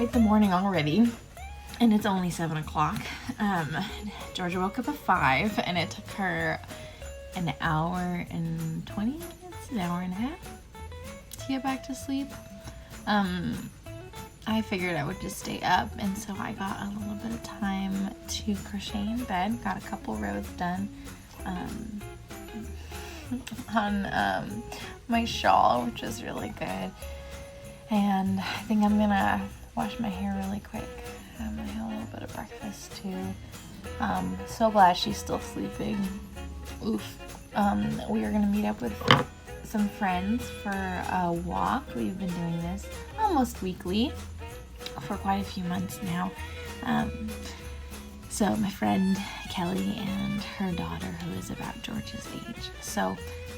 quite the morning already, and it's only 7 o'clock. Georgia woke up at 5, and it took her an hour and 20 minutes, an hour and a half to get back to sleep. I figured I would just stay up, and so I got a little bit of time to crochet in bed. Got a couple rows done on my shawl, which is really good. And I think I'm gonna wash my hair really quick. I had a little bit of breakfast too. So glad she's still sleeping. Oof. We are gonna meet up with some friends for a walk. We've been doing this almost weekly for quite a few months now. So my friend Kelly and her daughter, who is about George's age. So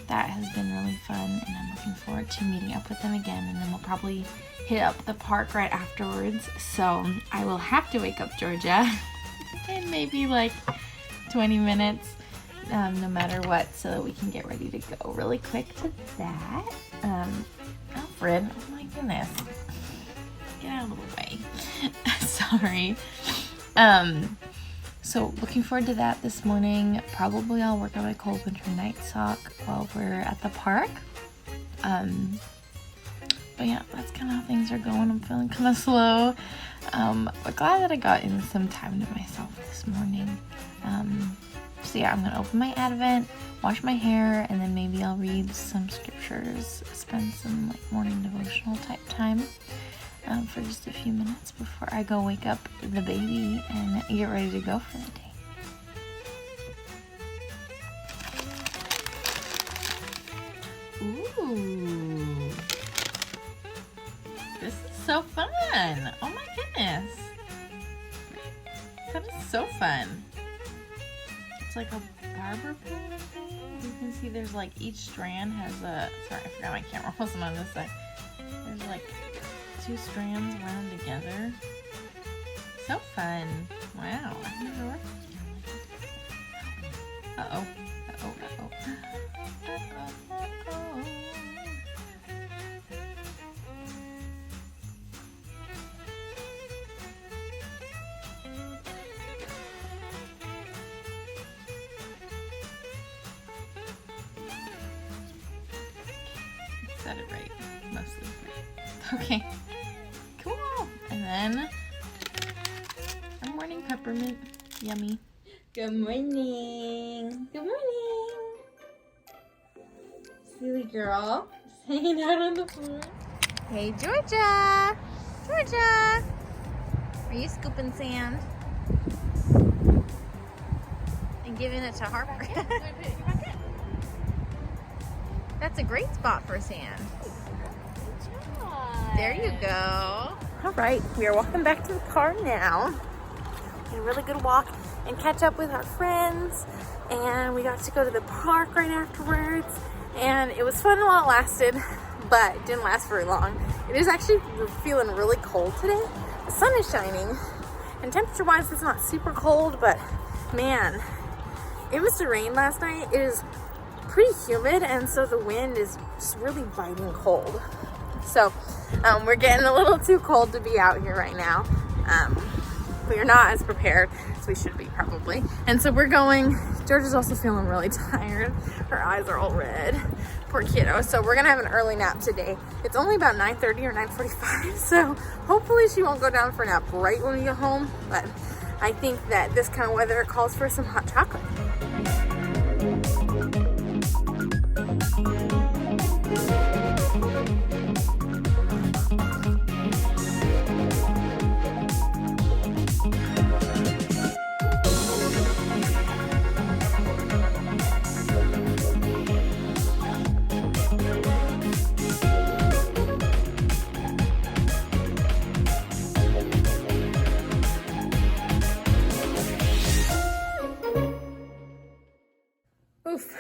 that has been really fun, and I'm looking forward to meeting up with them again, and then we'll probably hit up the park right afterwards. So I will have to wake up Georgia in maybe like 20 minutes, no matter what, so that we can get ready to go really quick to that. Alfred, oh my goodness, get out of the way. Sorry. So looking forward to that this morning. Probably I'll work on my cold winter night sock while we're at the park. But yeah, that's kind of how things are going. I'm feeling kind of slow. But glad that I got in some time to myself this morning. So yeah, I'm gonna open my Advent, wash my hair, and then maybe I'll read some scriptures, spend some like morning devotional type time for just a few minutes before I go wake up the baby and get ready to go for the day. Ooh, this is so fun. Oh my goodness, that is so fun. It's like a barber pin thing. You can see there's like each strand has a, sorry, I forgot my camera wasn't on this side. There's like 2 strands wound together. So fun. Wow. I've never worked with one like this. Uh-oh. Uh-oh. Uh-oh. Uh-oh. Said it right, mostly. Okay, cool. And then our morning peppermint, yummy. Good morning. Good morning. Silly girl, just hanging out on the floor. Hey, Georgia. Georgia, are you scooping sand and giving it to Harper? That's a great spot for sand. There you go. All right, we are walking back to the car now. We had a really good walk and catch up with our friends, and we got to go to the park right afterwards, and it was fun while it lasted, but it didn't last very long. It is actually feeling really cold today. The sun is shining, and temperature-wise it's not super cold, but man, it must have rained last night. It is pretty humid, and so the wind is just really biting cold. So we're getting a little too cold to be out here right now. We are not as prepared as we should be probably. And so we're going, Georgia's also feeling really tired. Her eyes are all red, poor kiddo. So we're gonna have an early nap today. It's only about 9:30 or 9:45. So hopefully she won't go down for a nap right when we get home. But I think that this kind of weather calls for some hot chocolate.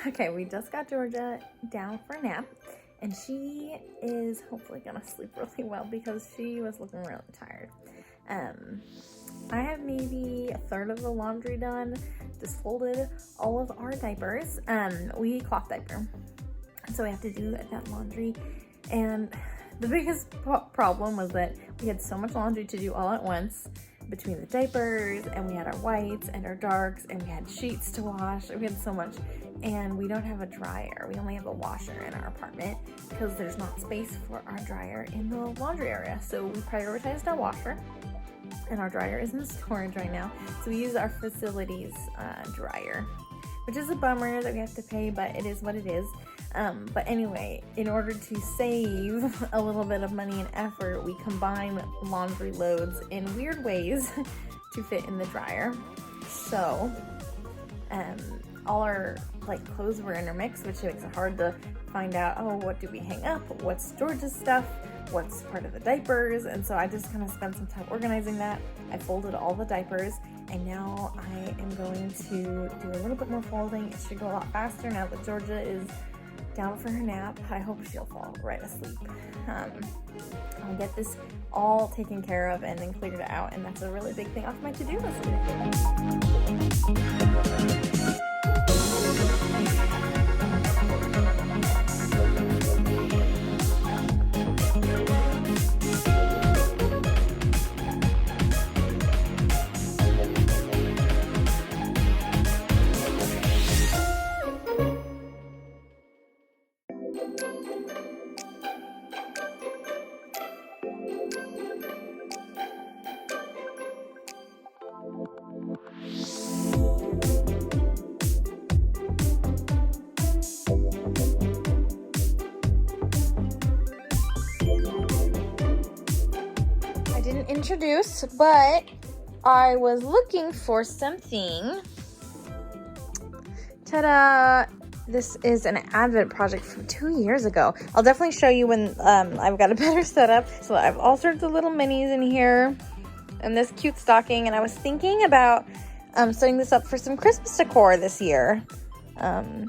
Okay, we just got Georgia down for a nap, and she is hopefully gonna sleep really well because she was looking really tired. I have maybe a third of the laundry done, just folded all of our diapers. We cloth diaper, so we have to do that laundry, and The biggest problem was that we had so much laundry to do all at once, between the diapers, and we had our whites and our darks, and we had sheets to wash. We had so much, and we don't have a dryer. We only have a washer in our apartment because there's not space for our dryer in the laundry area. So we prioritized our washer, and our dryer is in storage right now. So we use our facilities dryer, which is a bummer that we have to pay, but it is what it is. But anyway, in order to save a little bit of money and effort, we combine laundry loads in weird ways to fit in the dryer. So all our clothes were intermixed, which makes it hard to find out, oh, what do we hang up? What's George's stuff? What's part of the diapers? And so I just kind of spent some time organizing that. I folded all the diapers, and now I am going to do a little bit more folding. It should go a lot faster now that Georgia is down for her nap. I hope she'll fall right asleep. I'll get this all taken care of and then cleared out, and that's a really big thing off my to-do list today. Introduce, but I was looking for something. Ta-da! This is an Advent project from 2 years ago. I'll definitely show you when I've got a better setup. So I have all sorts of little minis in here and this cute stocking, and I was thinking about setting this up for some Christmas decor this year. I kind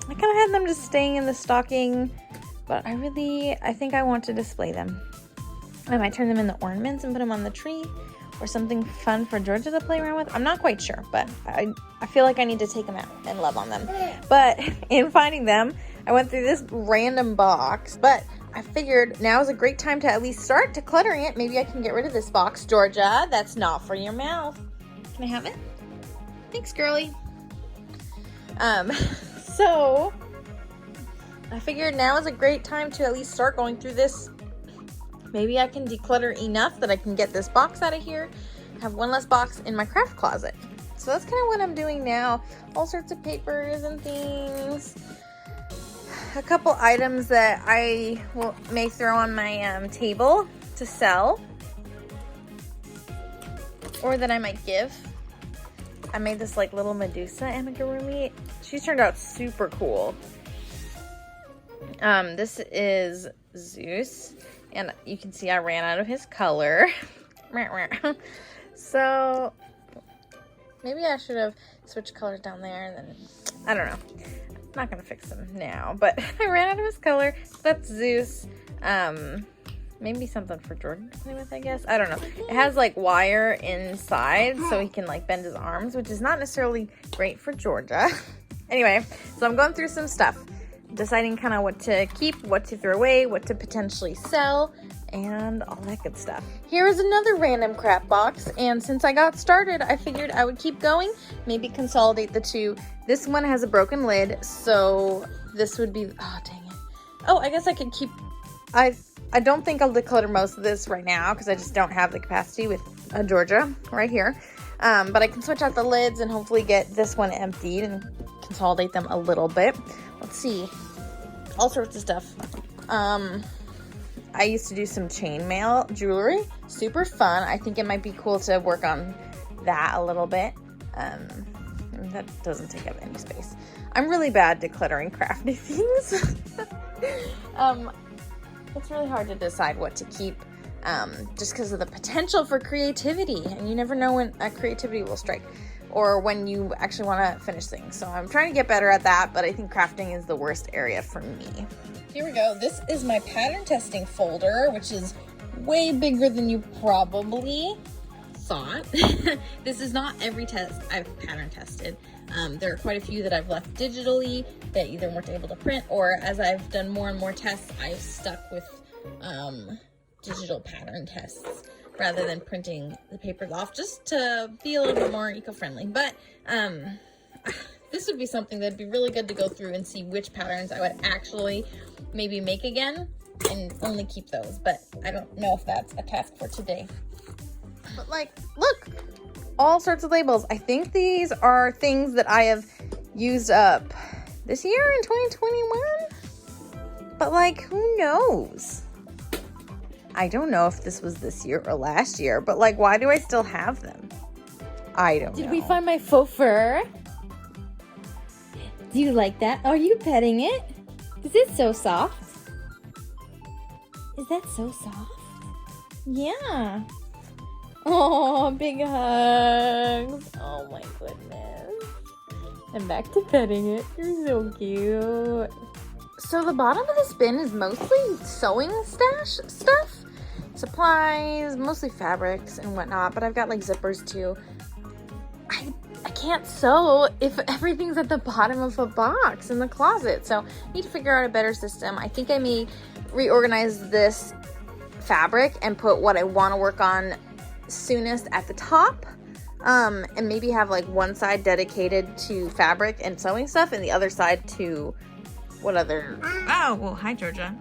of had them just staying in the stocking, but I think I want to display them. I might turn them into ornaments and put them on the tree, or something fun for Georgia to play around with. I'm not quite sure, but I feel like I need to take them out and love on them. But in finding them, I went through this random box, but I figured now is a great time to at least start decluttering it. Maybe I can get rid of this box. Georgia, that's not for your mouth. Can I have it? Thanks, girly. So I figured now is a great time to at least start going through this. Maybe I can declutter enough that I can get this box out of here, have one less box in my craft closet. So that's kind of what I'm doing now. All sorts of papers and things. A couple items that I may throw on my table to sell, or that I might give. I made this little Medusa Amigurumi. She's turned out super cool. This is Zeus. And you can see I ran out of his color. So maybe I should have switched colors down there. And then, I don't know. I'm not going to fix him now. But I ran out of his color. So that's Zeus. Maybe something for Jordan to play with, I guess. I don't know. It has wire inside so he can bend his arms, which is not necessarily great for Georgia. Anyway, so I'm going through some stuff. Deciding kind of what to keep, what to throw away, what to potentially sell, and all that good stuff. Here is another random crap box, and since I got started, I figured I would keep going, maybe consolidate the two. This one has a broken lid, so this would be, oh, dang it. Oh, I guess I could keep, I don't think I'll declutter most of this right now, because I just don't have the capacity with Georgia right here. But I can switch out the lids and hopefully get this one emptied and consolidate them a little bit. Let's see, all sorts of stuff. I used to do some chainmail jewelry, super fun. I think it might be cool to work on that a little bit. That doesn't take up any space. I'm really bad decluttering crafty things. It's really hard to decide what to keep, just because of the potential for creativity, and you never know when creativity will strike, or when you actually want to finish things. So I'm trying to get better at that, but I think crafting is the worst area for me. Here we go. This is my pattern testing folder, which is way bigger than you probably thought. This is not every test I've pattern tested. There are quite a few that I've left digitally that either weren't able to print, or as I've done more and more tests, I've stuck with digital pattern tests rather than printing the papers off, just to be a little bit more eco-friendly. But this would be something that'd be really good to go through and see which patterns I would actually maybe make again and only keep those. But I don't know if that's a task for today. But like, look, all sorts of labels. I think these are things that I have used up this year in 2021. But like, who knows? I don't know if this was this year or last year, but like, why do I still have them? I don't know. Did we find my faux fur? Do you like that? Are you petting it? Is it so soft? Is that so soft? Yeah. Oh, big hugs. Oh my goodness. I'm back to petting it. You're so cute. So the bottom of this bin is mostly sewing stash stuff. Supplies, mostly fabrics and whatnot, but I've got like zippers too. I can't sew if everything's at the bottom of a box in the closet, so I need to figure out a better system. I think I may reorganize this fabric and put what I want to work on soonest at the top, and maybe have like one side dedicated to fabric and sewing stuff and the other side to what other... Oh, well, hi, Georgia.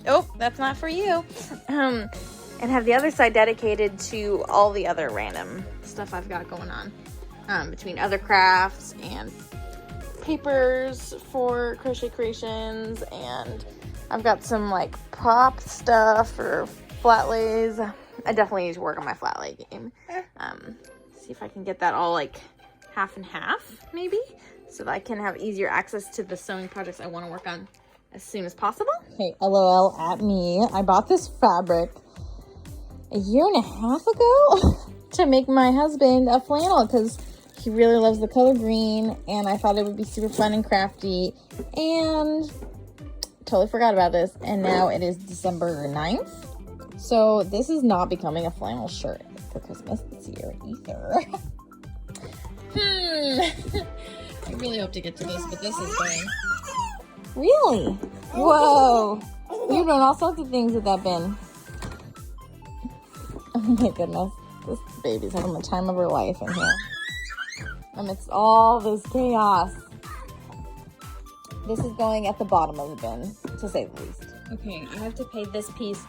Oh, that's not for you. And have the other side dedicated to all the other random stuff I've got going on. Between other crafts and papers for crochet creations, and I've got some like prop stuff or flat lays. I definitely need to work on my flat lay game. See if I can get that all like half and half maybe, so that I can have easier access to the sewing projects I want to work on as soon as possible. Hey, LOL at me. I bought this fabric a year and a half ago to make my husband a flannel because he really loves the color green, and I thought it would be super fun and crafty, and totally forgot about this, and now it is December 9th, so this is not becoming a flannel shirt for Christmas this year either. I really hope to get to this, but this is going. Really? Whoa! You've done all sorts of things with that bin. Oh my goodness. This baby's having the time of her life in here. Amidst all this chaos. This is going at the bottom of the bin, to say the least. Okay, I have to pay this piece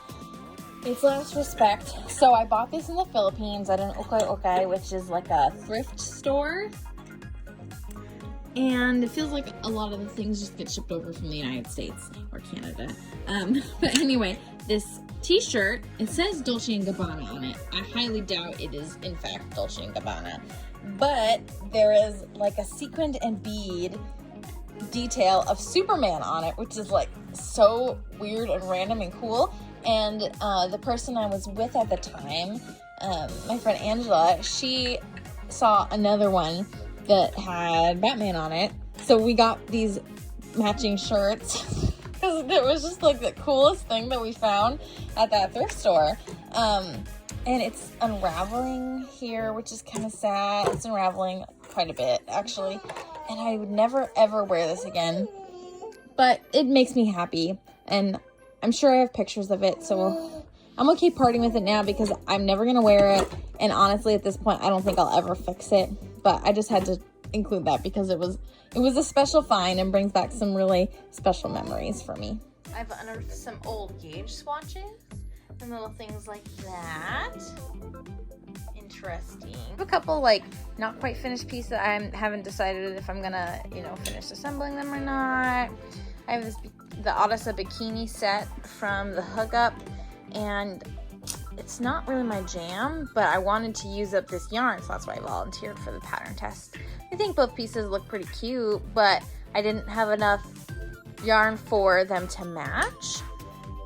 its last respect. So I bought this in the Philippines at an okay, which is like a thrift store. And it feels like a lot of the things just get shipped over from the United States or Canada. But anyway, this t-shirt, it says Dolce & Gabbana on it. I highly doubt it is in fact Dolce & Gabbana. But there is like a sequined and bead detail of Superman on it, which is like so weird and random and cool. And the person I was with at the time, my friend Angela, she saw another one that had Batman on it. So we got these matching shirts because it was just like the coolest thing that we found at that thrift store. And it's unraveling here, which is kind of sad. It's unraveling quite a bit, actually. And I would never, ever wear this again. But it makes me happy. And I'm sure I have pictures of it. So I'm going to keep partying with it now because I'm never going to wear it. And honestly, at this point, I don't think I'll ever fix it. But I just had to include that because it was a special find and brings back some really special memories for me. I've unearthed some old gauge swatches and little things like that. Interesting. I have a couple like not quite finished pieces. I haven't decided if I'm gonna, finish assembling them or not. I have the Odessa bikini set from the Hookup, and it's not really my jam, but I wanted to use up this yarn, so that's why I volunteered for the pattern test. I think both pieces look pretty cute, but I didn't have enough yarn for them to match.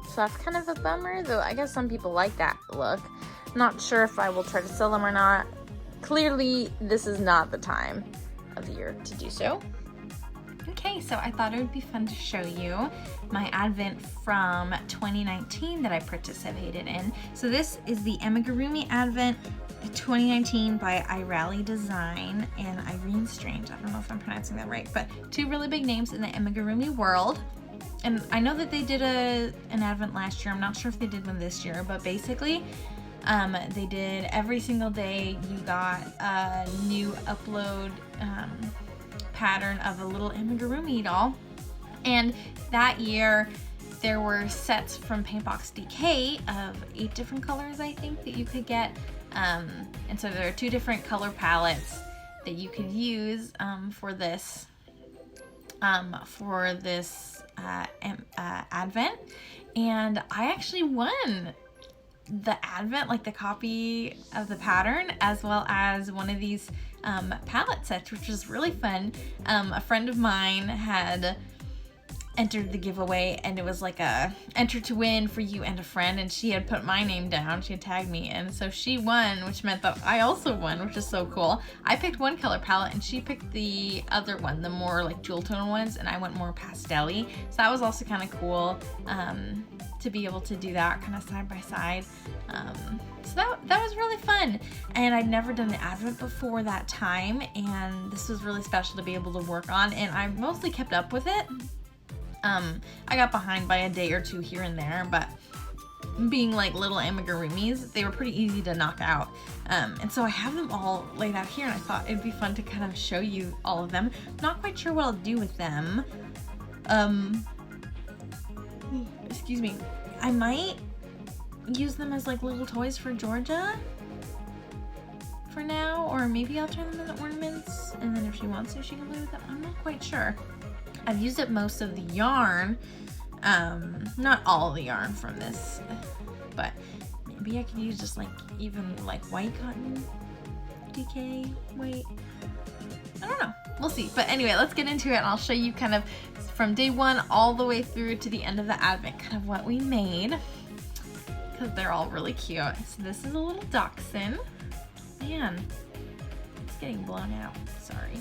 So that's kind of a bummer, though I guess some people like that look. I'm not sure if I will try to sell them or not. Clearly, this is not the time of the year to do so. Okay, so I thought it would be fun to show you my Advent from 2019 that I participated in. So this is the Amigurumi Advent 2019 by Irali Design and Irene Strange. I don't know if I'm pronouncing that right, but two really big names in the amigurumi world. and I know that they did an advent last year. I'm not sure if they did one this year, but basically they did every single day you got a new upload pattern of a little amigurumi doll. And that year there were sets from Paintbox DK of 8 different colors, I think, that you could get. And so there are 2 different color palettes that you could use for this advent. And I actually won the advent, like the copy of the pattern, as well as one of these palette sets, which was really fun. A friend of mine had entered the giveaway, and it was like a enter to win for you and a friend, and she had put my name down. She had tagged me, and so she won, which meant that I also won, which is so cool. I picked one color palette and she picked the other one, the more like jewel tone ones, and I went more pastel-y. So that was also kind of cool to be able to do that kind of side by side. So that was really fun, and I'd never done an advent before that time, and this was really special to be able to work on, and I mostly kept up with it. I got behind by a day or 2 here and there, but being like little amigurumis, they were pretty easy to knock out. And so I have them all laid out here, and I thought it'd be fun to kind of show you all of them. Not quite sure what I'll do with them. Excuse me. I might use them as like little toys for Georgia for now, or maybe I'll turn them into ornaments, and then if she wants to, she can play with them. I'm not quite sure. I've used up most of the yarn, not all the yarn from this, but maybe I could use just like even like white cotton, DK, white, I don't know, we'll see. But anyway, let's get into it, and I'll show you kind of from day 1 all the way through to the end of the advent, kind of what we made, because they're all really cute. So this is a little dachshund. Man, it's getting blown out, sorry.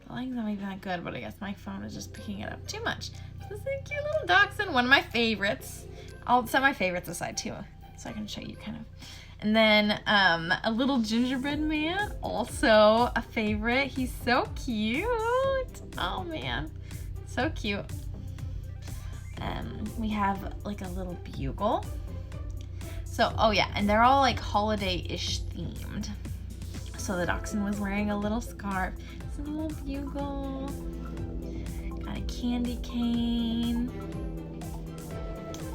The lighting's not even that good, but I guess my phone is just picking it up too much. This is a cute little dachshund, one of my favorites. I'll set my favorites aside too, so I can show you kind of. And then a little gingerbread man, also a favorite. He's so cute. Oh man, so cute. We have like a little bugle. So, oh yeah, and they're all like holiday-ish themed. So the dachshund was wearing a little scarf. It's a little bugle. Got a candy cane.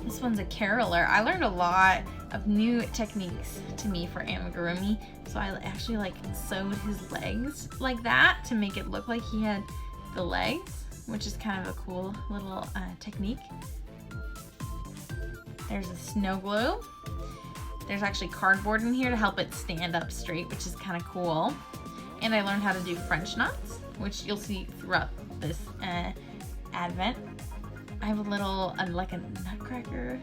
This one's a caroler. I learned a lot of new techniques to me for amigurumi. So I actually like sewed his legs like that to make it look like he had the legs, which is kind of a cool little technique. There's a snow globe. There's actually cardboard in here to help it stand up straight, which is kind of cool. And I learned how to do French knots, which you'll see throughout this advent. I have a little, like a nutcracker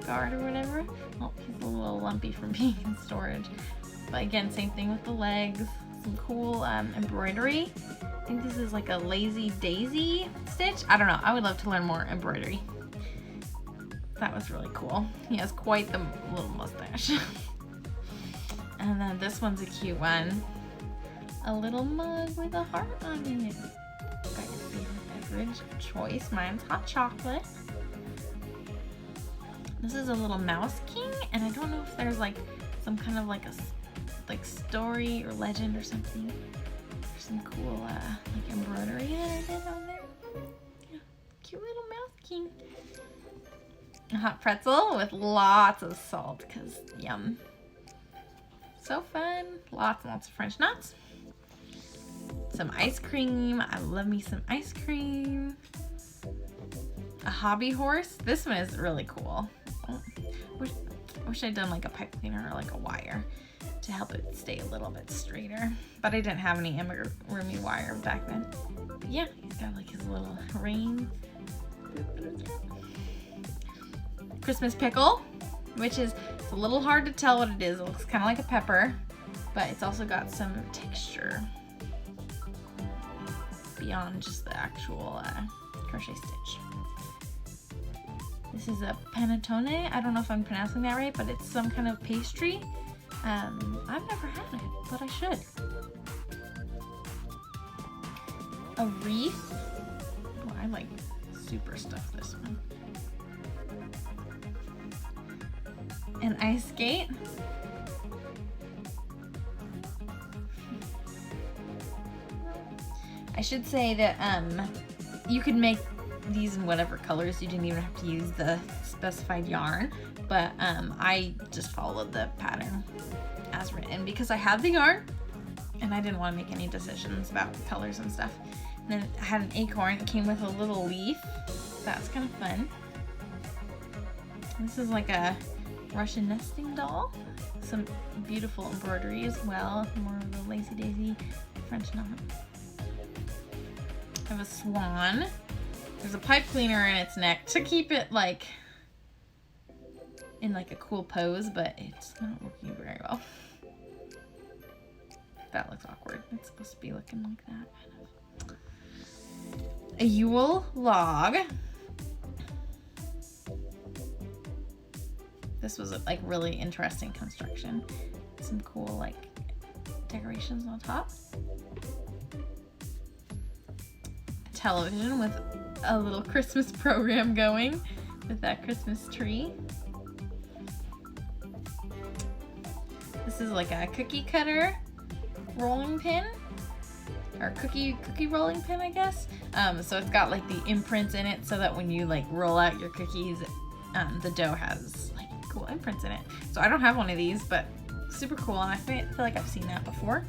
guard or whatever. Oh, he's a little lumpy from being in storage. But again, same thing with the legs. Some cool embroidery. I think this is like a lazy daisy stitch. I don't know, I would love to learn more embroidery. That was really cool. He has quite the little mustache. And then this one's a cute one. A little mug with a heart on it. Got your favorite beverage of choice. Mine's hot chocolate. This is a little mouse king, and I don't know if there's like some kind of like a story or legend or something. There's some cool like embroidery that I did on there. Yeah, cute little mouse king. A hot pretzel with lots of salt, because yum. So fun. Lots and lots of French knots. Some ice cream. I love me some ice cream. A hobby horse. This one is really cool. Oh, wish I'd done like a pipe cleaner or like a wire to help it stay a little bit straighter. But I didn't have any amigurumi wire back then. But yeah, he's got like his little reins. Christmas pickle, which is, it's a little hard to tell what it is. It looks kind of like a pepper, but it's also got some texture beyond just the actual crochet stitch. This is a panettone. I don't know if I'm pronouncing that right, but it's some kind of pastry. I've never had it, but I should. A wreath. Oh, I like super stuff this one. An ice skate. I should say that you could make these in whatever colors. You didn't even have to use the specified yarn, but I just followed the pattern as written because I had the yarn and I didn't want to make any decisions about colors and stuff. And then I had an acorn. It came with a little leaf. That's kind of fun. This is like a Russian nesting doll. Some beautiful embroidery as well. More of the lacy daisy French knot. I have a swan. There's a pipe cleaner in its neck to keep it like in like a cool pose, but it's not working very well. That looks awkward. It's supposed to be looking like that, kind of. A Yule log. This was a like really interesting construction. Some cool like decorations on top. A television with a little Christmas program going with that Christmas tree. This is like a cookie cutter rolling pin, or cookie rolling pin, I guess. So it's got like the imprints in it so that when you like roll out your cookies, the dough has like cool imprints in it. So I don't have one of these, but super cool, and I feel like I've seen that before.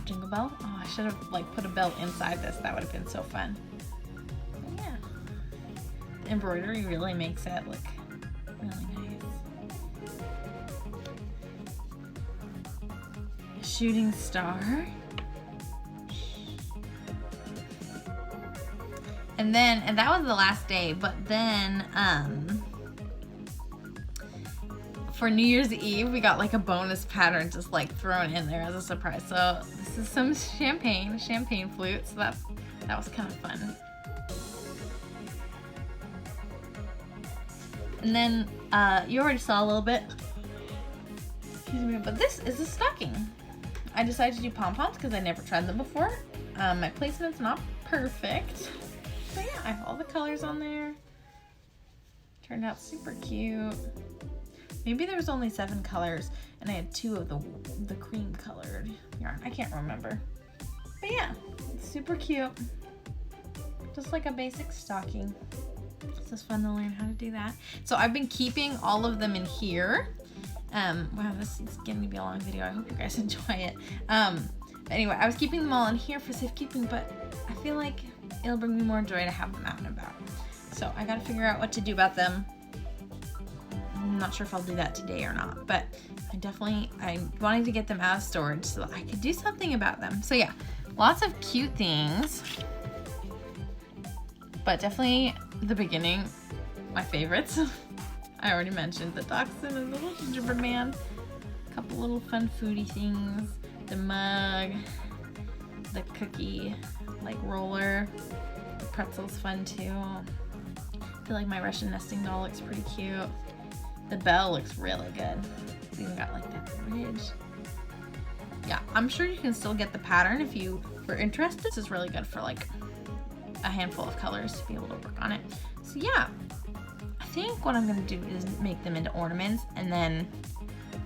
Jingle bell. Oh, I should have like put a bell inside this. That would have been so fun. But yeah, the embroidery really makes it look really nice. A shooting star. And that was the last day, but then for New Year's Eve, we got like a bonus pattern just like thrown in there as a surprise. So this is some champagne flute. So that was kind of fun. And then you already saw a little bit. Excuse me, but this is a stocking. I decided to do pom-poms because I never tried them before. My placement's not perfect. But yeah, I have all the colors on there. Turned out super cute. Maybe there was only 7 colors, and I had 2 of the cream colored yarn. I can't remember. But yeah, it's super cute. Just like a basic stocking. It's just fun to learn how to do that. So I've been keeping all of them in here. Wow, this is getting to be a long video. I hope you guys enjoy it. Anyway, I was keeping them all in here for safekeeping, but I feel like it'll bring me more joy to have them out and about. So I gotta figure out what to do about them. I'm not sure if I'll do that today or not, but I wanted to get them out of storage so that I could do something about them. So yeah, lots of cute things, but definitely the beginning, my favorites. I already mentioned the dachshund and the little gingerbread man, a couple little fun foodie things, the mug, the cookie like roller, the pretzel's fun too. I feel like my Russian nesting doll looks pretty cute. The bell looks really good. It's even got like that bridge. Yeah, I'm sure you can still get the pattern if you were interested. This is really good for like a handful of colors to be able to work on it. So yeah, I think what I'm gonna do is make them into ornaments and then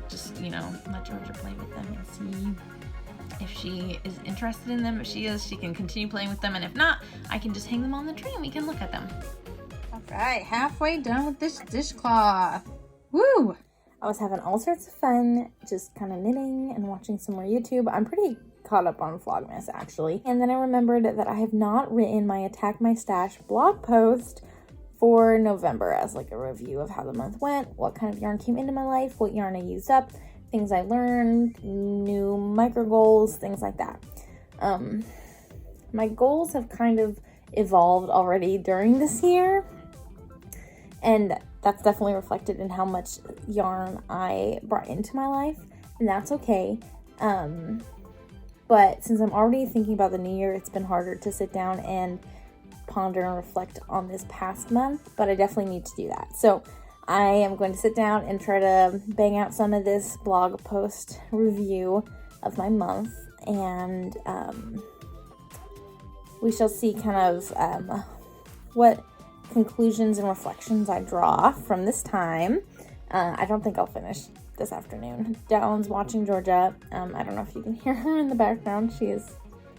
just, you know, let Georgia play with them and see if she is interested in them. If she is, she can continue playing with them, and if not, I can just hang them on the tree and we can look at them. All right, halfway done with this dishcloth. Woo! I was having all sorts of fun, just kind of knitting and watching some more YouTube. I'm pretty caught up on Vlogmas, actually. And then I remembered that I have not written my Attack My Stash blog post for November as like a review of how the month went, what kind of yarn came into my life, what yarn I used up, things I learned, new micro goals, things like that. My goals have kind of evolved already during this year, and that's definitely reflected in how much yarn I brought into my life, and that's okay. But since I'm already thinking about the new year, it's been harder to sit down and ponder and reflect on this past month, but I definitely need to do that. So I am going to sit down and try to bang out some of this blog post review of my month, and we shall see kind of what conclusions and reflections I draw from this time. I don't think I'll finish this afternoon. Dallin's watching Georgia. I don't know if you can hear her in the background. She is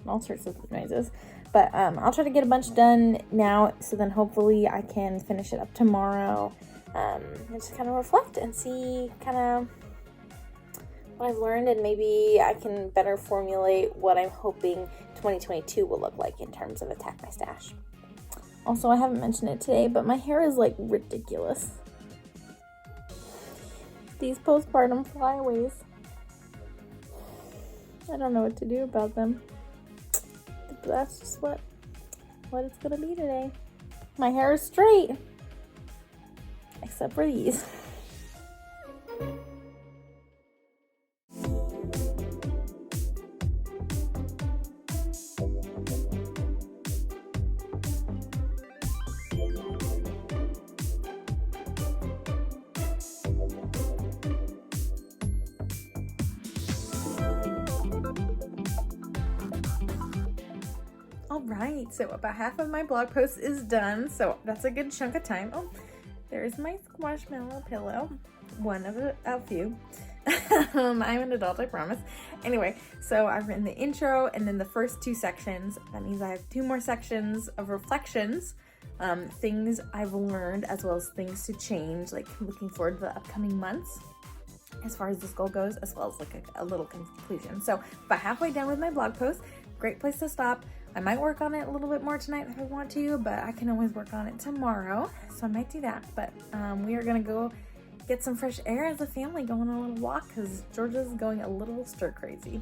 all sorts of noises. But I'll try to get a bunch done now, so then hopefully I can finish it up tomorrow. And just kind of reflect and see kind of what I've learned, and maybe I can better formulate what I'm hoping 2022 will look like in terms of Attack My Stash. Also, I haven't mentioned it today, but my hair is like ridiculous. These postpartum flyaways. I don't know what to do about them. But that's just what it's gonna be today. My hair is straight. Except for these. Alright, so about half of my blog post is done, so that's a good chunk of time. Oh, there's my squashmallow pillow. One of a few. I'm an adult, I promise. Anyway, so I've written the intro and then the first 2 sections. That means I have 2 more sections of reflections, things I've learned, as well as things to change, like looking forward to the upcoming months as far as this goal goes, as well as like a little conclusion. So about halfway done with my blog post. Great place to stop. I might work on it a little bit more tonight if I want to, but I can always work on it tomorrow, so I might do that. But we are gonna go get some fresh air as a family, going on a little walk, because Georgia's going a little stir crazy.